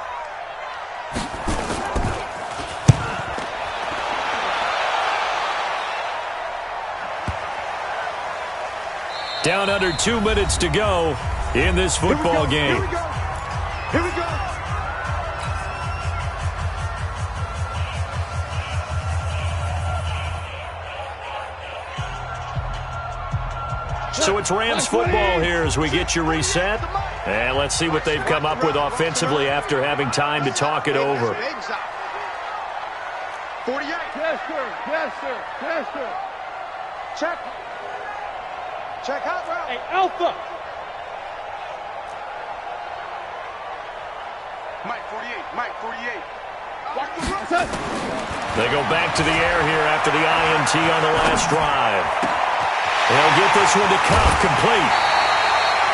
Down under 2 minutes to go in this football game. Here we go. Here we go. So it's Rams football here as we get you reset. And let's see what they've come up with offensively after having time to talk it over. 48. Yes, sir. Yes, sir. Yes, sir. Check. Check out route. Hey, Alpha. Mike 48. Mike 48. Watch the run. They go back to the air here after the INT on the last drive. They'll get this one to Cup complete.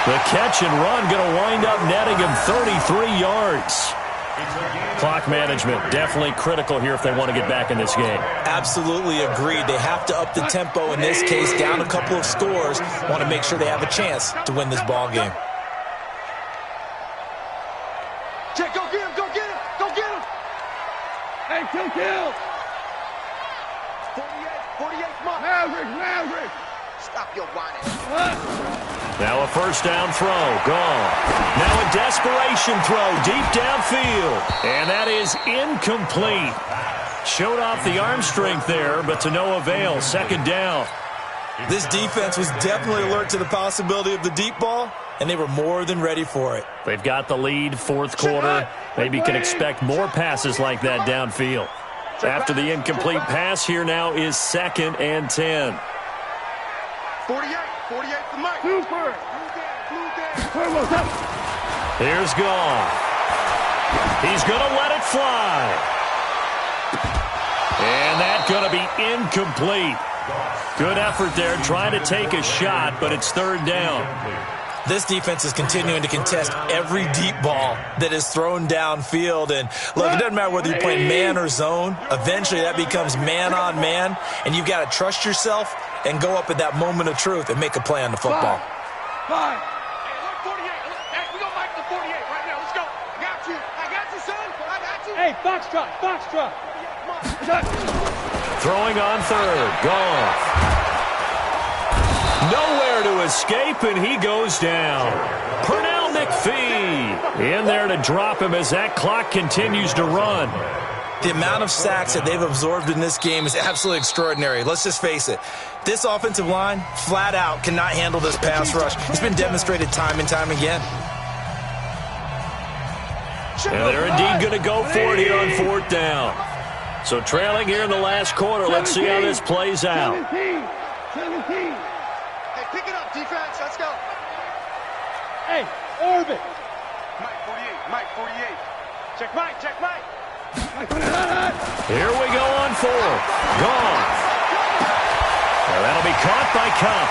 The catch and run going to wind up netting him 33 yards. Clock management definitely critical here if they want to get back in this game. Absolutely agreed. They have to up the tempo in this case, down a couple of scores. Want to make sure they have a chance to win this ball game. Check, go get him, go get him, go get him. Hey, 2 kills. 48 Mark. Maverick. Stop your whining. Now a first down throw, gone. Now a desperation throw deep downfield. And that is incomplete. Showed off the arm strength there, but to no avail. Second down. This defense was definitely alert to the possibility of the deep ball, and they were more than ready for it. They've got the lead, fourth quarter. Maybe can expect more passes like that downfield. After the incomplete pass, here now is 2nd and 10. 48 for Mike. Here's Goff. He's going to let it fly. And that's going to be incomplete. Good effort there, trying to take a shot, but it's 3rd down. This defense is continuing to contest every deep ball that is thrown downfield. And, look, it doesn't matter whether you're playing man or zone. Eventually that becomes man-on-man, and you've got to trust yourself and go up at that moment of truth and make a play on the football. Hey, look, 48. Hey, we go back to 48 right now. Let's go. I got you, son. I got you. Hey, Foxtrot. Throwing on 3rd. Goff. Nowhere to escape, and he goes down. Pernell McPhee in there to drop him as that clock continues to run. The amount of sacks that they've absorbed in this game is absolutely extraordinary. Let's just face it. This offensive line, flat out, cannot handle this pass rush. It's been demonstrated time and time again. And they're indeed going to go for it here on 4th down. So trailing here in the last quarter. Let's see how this plays out. 17. Hey, pick it up, defense. Let's go. Hey, orbit. Mike 48. Check Mike. Here we go on 4th. Gone. Well, that'll be caught by Cup.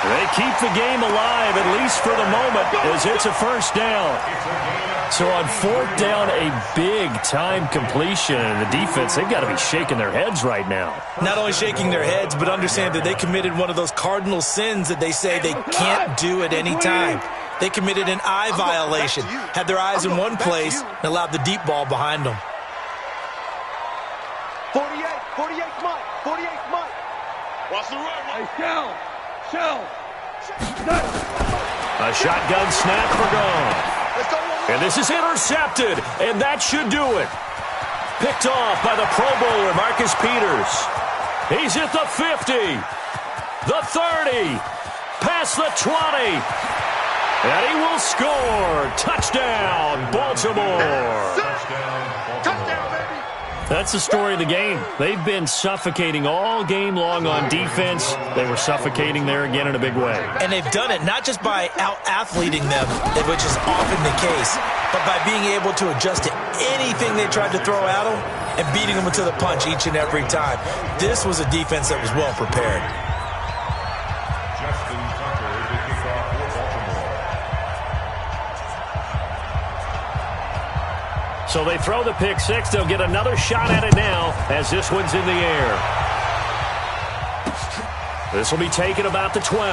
They keep the game alive, at least for the moment, as it's a 1st down. So on 4th down, a big-time completion. And the defense, they've got to be shaking their heads right now. Not only shaking their heads, but understand that they committed one of those cardinal sins that they say they can't do at any time. They committed an eye violation, had their eyes in one place, and allowed the deep ball behind them. 48 Mike. Watch the run. Hey, Shell. A shotgun snap for Goff. And this is intercepted, and that should do it. Picked off by the Pro Bowler, Marcus Peters. He's at the 50, the 30, past the 20. And he will score. Touchdown, Baltimore. Touchdown, baby. That's the story of the game. They've been suffocating all game long on defense. They were suffocating there again in a big way. And they've done it not just by out-athleting them, which is often the case, but by being able to adjust to anything they tried to throw at them and beating them to the punch each and every time. This was a defense that was well prepared. So they throw the pick six. They'll get another shot at it now as this one's in the air. This will be taken about the 12.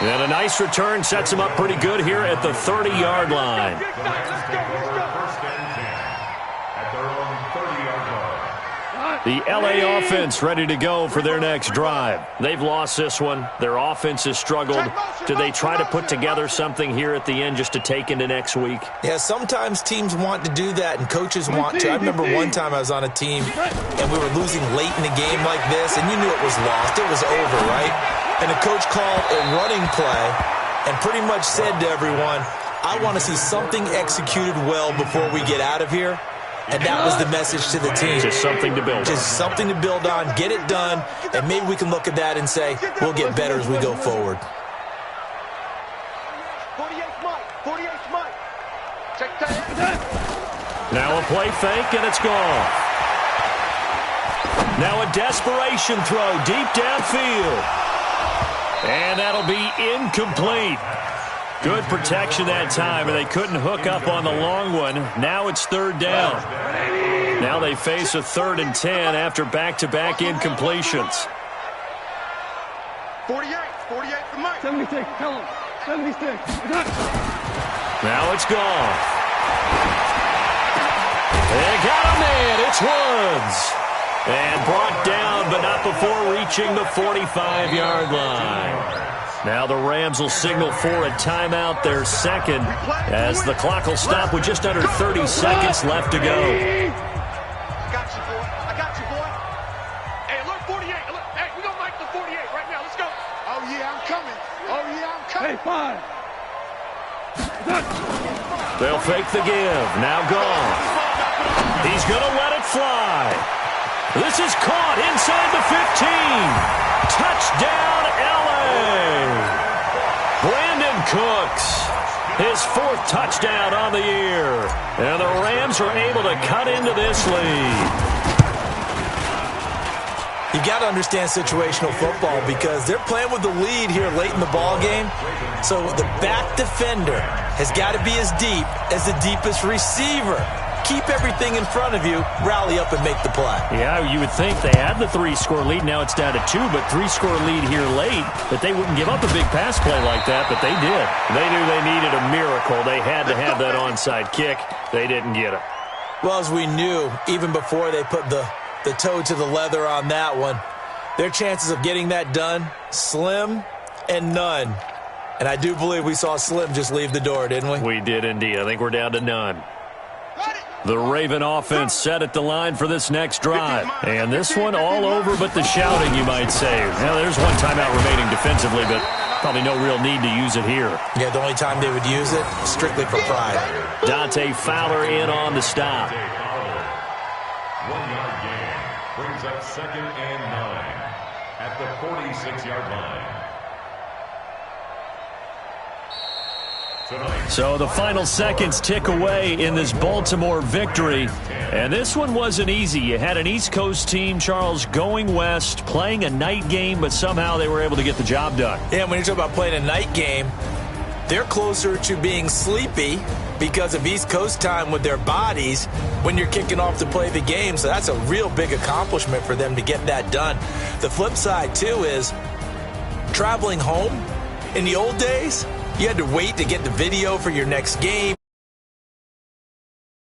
And a nice return sets him up pretty good here at the 30-yard line. The LA offense ready to go for their next drive. They've lost this one. Their offense has struggled. Do they try to put together something here at the end just to take into next week? Yeah, sometimes teams want to do that and coaches want to. I remember one time I was on a team and we were losing late in the game like this, and you knew it was lost. It was over, right? And the coach called a running play and pretty much said to everyone, I want to see something executed well before we get out of here. And that was the message to the team. Just something to build on. Just something to build on, get it done, and maybe we can look at that and say, we'll get better as we go forward. 48 Mike. Check that. Now a play fake, and it's gone. Now a desperation throw deep downfield. And that'll be incomplete. Good protection that time, and they couldn't hook up on the long one. Now it's third down. Now they face a 3rd and 10 after back-to-back incompletions. 48 for Mike. 76, tell him. 76. Now it's gone. They got him in. It's Woods. And brought down, but not before reaching the 45-yard line. Now the Rams will signal for a timeout, their second, as the clock will stop with just under 30 seconds left to go. I got you, boy. I got you, boy. Hey, alert 48. Alert. Hey, we're going to make the 48 right now. Let's go. Oh, yeah, I'm coming. Oh, yeah, I'm coming. Hey, 5. They'll fake the give. Now gone. He's going to let it fly. This is caught inside the 15. Touchdown, L.A. Brandon Cooks, his 4th touchdown on the year. And the Rams are able to cut into this lead. You've got to understand situational football because they're playing with the lead here late in the ball game. So the back defender has got to be as deep as the deepest receiver. Keep everything in front of you, rally up and make the play. Yeah, you would think they had the 3-score lead. Now it's down to 2, but 3-score lead here late, that they wouldn't give up a big pass play like that, but they did. They knew they needed a miracle. They had to have that onside kick. They didn't get it. Well, as we knew, even before they put the toe to the leather on that one, their chances of getting that done, slim and none. And I do believe we saw Slim just leave the door, didn't we? We did indeed. I think we're down to none. The Raven offense set at the line for this next drive. And this one all over but the shouting, you might say. Now, there's one timeout remaining defensively, but probably no real need to use it here. Yeah, the only time they would use it, strictly for pride. Dante Fowler in on the stop. 1-yard gain brings up 2nd and 9 at the 46-yard line. So the final seconds tick away in this Baltimore victory. And this one wasn't easy. You had an East Coast team, Charles, going west, playing a night game, but somehow they were able to get the job done. Yeah, when you talk about playing a night game, they're closer to being sleepy because of East Coast time with their bodies when you're kicking off to play the game. So that's a real big accomplishment for them to get that done. The flip side, too, is traveling home in the old days, you had to wait to get the video for your next game.